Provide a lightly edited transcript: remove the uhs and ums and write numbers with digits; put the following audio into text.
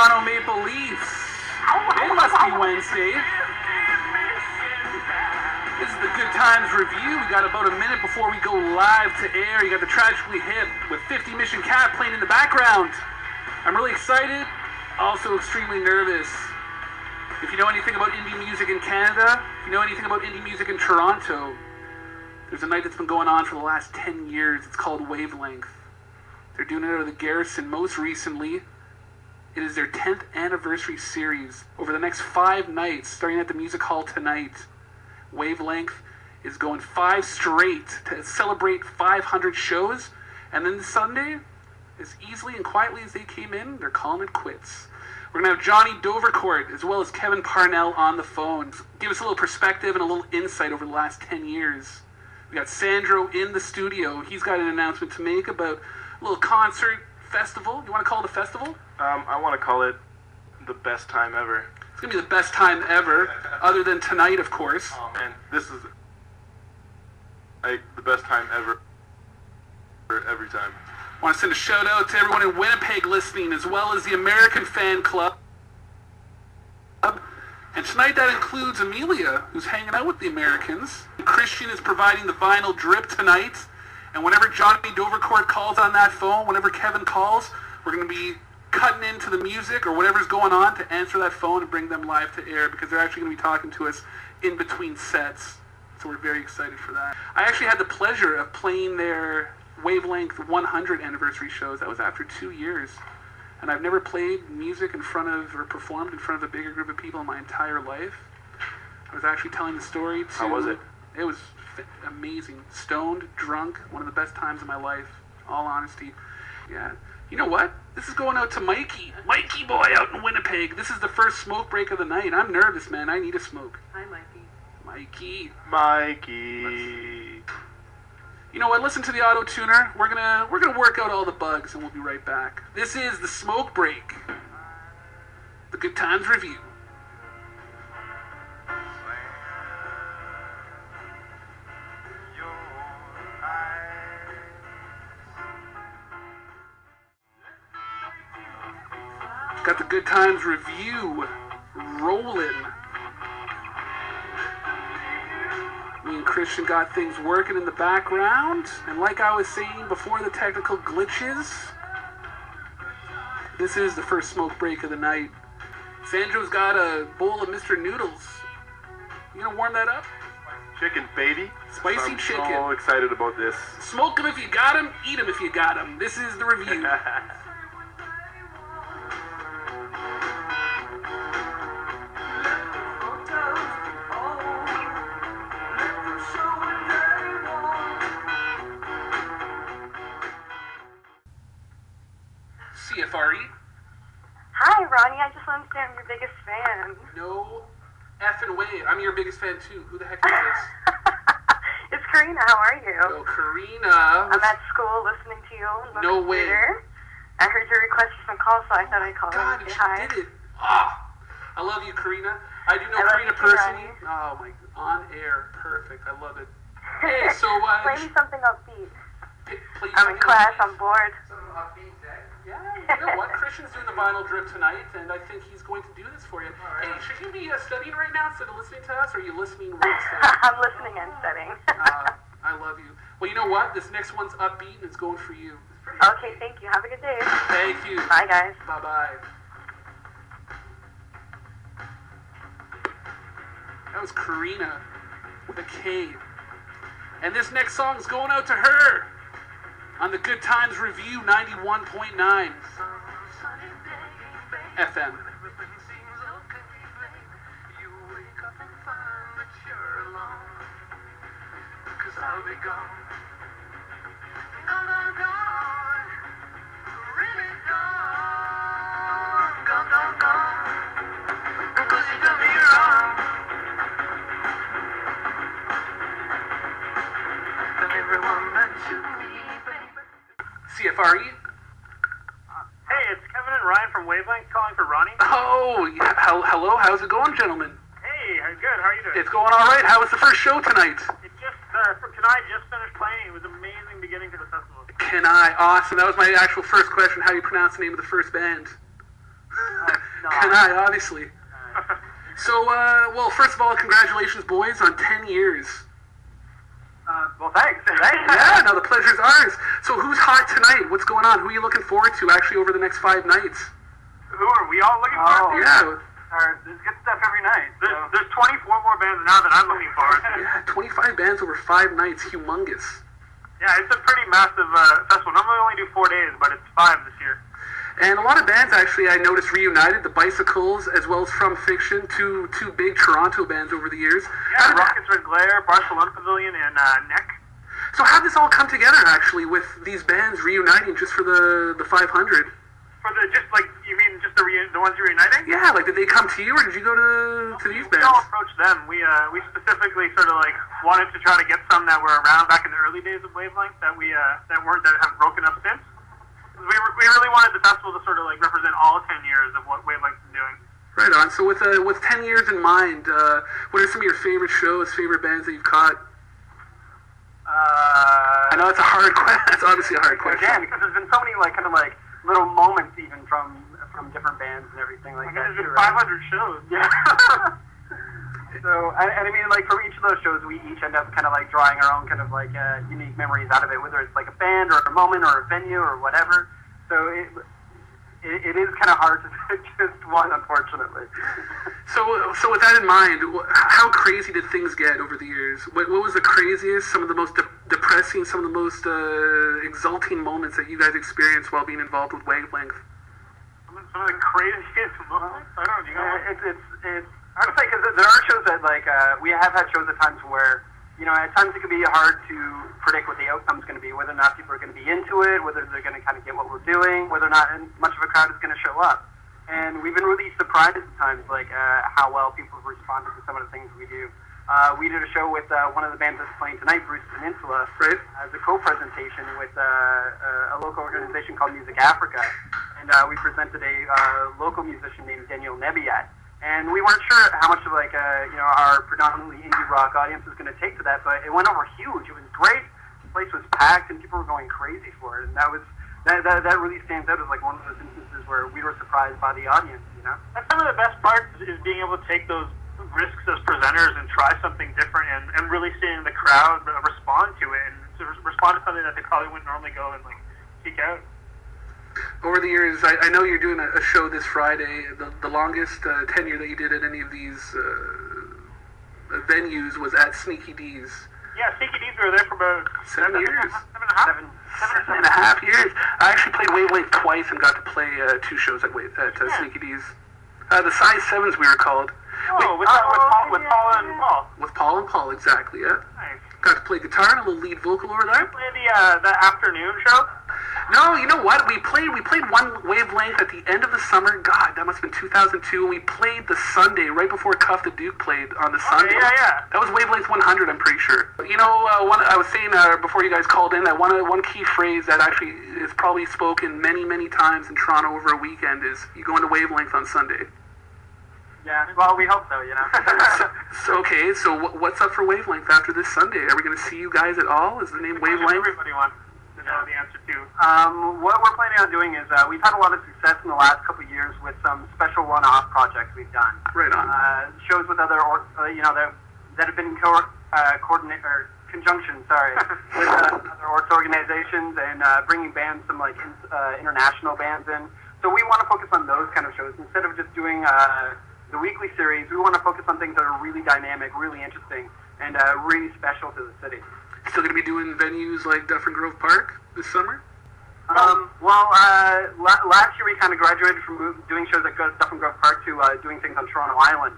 Toronto Maple Leafs. It must be Wednesday. This is the Good Times Review. We got about a minute before we go live to air. You got the Tragically Hip with 50 Mission Cat playing in the background. I'm really excited, also extremely nervous. If you know anything about indie music in Canada, if you know anything about indie music in Toronto, there's a night that's been going on for the last 10 years. It's called Wavelength. They're doing it out of the Garrison most recently. It is their 10th anniversary series. Over the next 5 nights, starting at the Music Hall tonight, Wavelength is going 5 straight to celebrate 500 shows. And then Sunday, as easily and quietly as they came in, they're calling it quits. We're going to have Johnny Dovercourt as well as Kevin Parnell on the phone. Give us a little perspective and a little insight over the last 10 years. We got Sandro in the studio. He's got an announcement to make about a little concert festival. You want to call it a festival? I want to call it the best time ever. It's going to be the best time ever, other than tonight, of course. Oh, man, this is like the best time ever, every time. I want to send a shout out to everyone in Winnipeg listening, as well as the American Fan Club. And tonight that includes Amelia, who's hanging out with the Americans. Christian is providing the vinyl drip tonight. And whenever Johnny Dovercourt calls on that phone, whenever Kevin calls, we're going to be cutting into the music or whatever's going on to answer that phone and bring them live to air, because they're actually going to be talking to us in between sets. So we're very excited for that. I actually had the pleasure of playing their Wavelength 100 anniversary shows. That was after 2 years. And I've never played music in front of, or performed in front of a bigger group of people in my entire life. I was actually telling the story to... How was it? It was amazing. Stoned, drunk, one of the best times of my life. All honesty. Yeah. You know what? This is going out to Mikey. Mikey boy out in Winnipeg. This is the first smoke break of the night. I'm nervous, man. I need a smoke. Hi, Mikey. Mikey. You know what? Listen to the auto tuner. We're gonna work out all the bugs, and we'll be right back. This is the smoke break. The Good Times Review. Got the Good Times Review rolling. Me and Christian got things working in the background. And like I was saying before the technical glitches, this is the first smoke break of the night. Sandro's got a bowl of Mr. Noodles. You gonna warm that up? Chicken, baby. Spicy chicken. I'm so excited about this. Smoke them if you got them, eat them if you got them. This is the review. CFRE. Hi, Ronnie. I just wanted to say I'm your biggest fan. No effing way. I'm your biggest fan too. Who the heck is this? It's Karina. How are you? Oh, Karina. I'm at school listening to you on the No way. computer. I heard your request for some calls, so I thought I'd call God, and say she hi. did it. Ah, I love you, Karina. I do know I love Karina you too, personally. Ronnie. Oh my, on air, perfect. I love it. Hey, so play me something upbeat. please. I'm in class. I'm bored. Something upbeat, yeah, you know what? Christian's doing the vinyl drip tonight, and I think he's going to do this for you. Hey, should you be studying right now instead of listening to us, or are you listening right instead? I'm listening and studying. I love you. Well, you know what? This next one's upbeat, and it's going for you. Okay, thank you. Have a good day. Thank you. Bye, guys. Bye-bye. That was Karina with a K. And this next song's going out to her on the Good Times Review 91.9 FM. I'll be gone. Gone, gone. Really gone. Gone. 'Cause you done me wrong. And everyone that you need, baby. CFRE? Hey, it's Kevin and Ryan from Wavelength calling for Ronnie. Oh, yeah. Hello. How's it going, gentlemen? Hey, good. How are you doing? It's going all right. How was the first show tonight? It just, tonight just finished playing. It was amazing beginning to the festival. Can I? Awesome. That was my actual first question. How do you pronounce the name of the first band? Kanai, obviously. So, well, first of all, congratulations, boys, on 10 years. Well, thanks. Yeah, no, the pleasure's ours. So who's hot tonight? What's going on? Who are you looking forward to, actually, over the next 5 nights? Who are we all looking forward to? Yeah. There's good stuff every night. There's 24 more bands now that I'm looking forward to. Yeah, 25 bands over 5 nights. Humongous. Yeah, it's a pretty massive festival. Normally we only do 4 days, but it's 5 this year. And a lot of bands, actually, I noticed reunited. The Bicycles, as well as From Fiction, two big Toronto bands over the years. Yeah, Rockets Red Glare, Barcelona Pavilion, and Neck. So how'd this all come together, actually, with these bands reuniting just for the 500? For the, just like, you mean just the ones you're reuniting? Yeah, like, did they come to you, or did you go to these bands? We all approached them. We specifically sort of like wanted to try to get some that were around back in the early days of Wavelength that haven't broken up since. We really wanted the festival to sort of like represent all 10 years of what Wavelength's been doing. Right on. So with 10 years in mind, what are some of your favorite shows, favorite bands that you've caught? I know it's a hard question. It's obviously a hard question. Again, because there's been so many like kind of like little moments even from different bands and everything like that. There's been 500 shows. Yeah. So, and I mean, like, for each of those shows, we each end up kind of, like, drawing our own kind of, like, unique memories out of it, whether it's, like, a band or a moment or a venue or whatever. So it is kind of hard to pick just one, unfortunately. So with that in mind, how crazy did things get over the years? What was the craziest, some of the most depressing, some of the most exulting moments that you guys experienced while being involved with Wavelength? Some of the craziest moments? I don't know. You know, it's hard to say, because there are shows that, like, we have had shows at times where, you know, at times it can be hard to predict what the outcome's going to be, whether or not people are going to be into it, whether they're going to kind of get what we're doing, whether or not much of a crowd is going to show up. And we've been really surprised at times, like, how well people have responded to some of the things we do. We did a show with one of the bands that's playing tonight, Bruce Peninsula, right, as a co-presentation with a local organization called Music Africa. And we presented a local musician named Daniel Nebiat. And we weren't sure how much of like our predominantly indie rock audience was going to take to that, but it went over huge. It was great. The place was packed, and people were going crazy for it. And that really stands out as like one of those instances where we were surprised by the audience. You know, that's some of the best parts is being able to take those risks as presenters and try something different, and really seeing the crowd respond to it and to respond to something that they probably wouldn't normally go and like seek out. Over the years, I know you're doing a show this Friday. The longest tenure that you did at any of these venues was at Sneaky D's. Yeah, Sneaky D's, we were there for about 7 years. 7.5 years. I actually played Wavelength twice and got to play 2 shows at Sneaky D's. The Size 7s, we were called. Oh, with Paul and Paul. With Paul and Paul, exactly, yeah. Nice. Got to play guitar and a little lead vocal over there. Did you play the afternoon show? No, you know what? We played one Wavelength at the end of the summer. God, that must have been 2002. And we played the Sunday right before Cuff the Duke played on the Sunday. Yeah. That was Wavelength 100, I'm pretty sure. You know, I was saying before you guys called in that one key phrase that actually is probably spoken many, many times in Toronto over a weekend is you go into Wavelength on Sunday. Yeah, well, we hope so, you know. Okay, so what's up for Wavelength after this Sunday? Are we going to see you guys at all? Is the name Wavelength? Everybody wants to know the answer to. What we're planning on doing is we've had a lot of success in the last couple of years with some special one-off projects we've done. Right on. Shows with other, that have been conjunction, with other arts organizations and bringing bands, some like international bands in. So we want to focus on those kind of shows instead of just doing the weekly series. We want to focus on things that are really dynamic, really interesting, and really special to the city. Still going to be doing venues like Dufferin Grove Park this summer? Last year we kind of graduated from doing shows at Dufferin Grove Park to doing things on Toronto Island.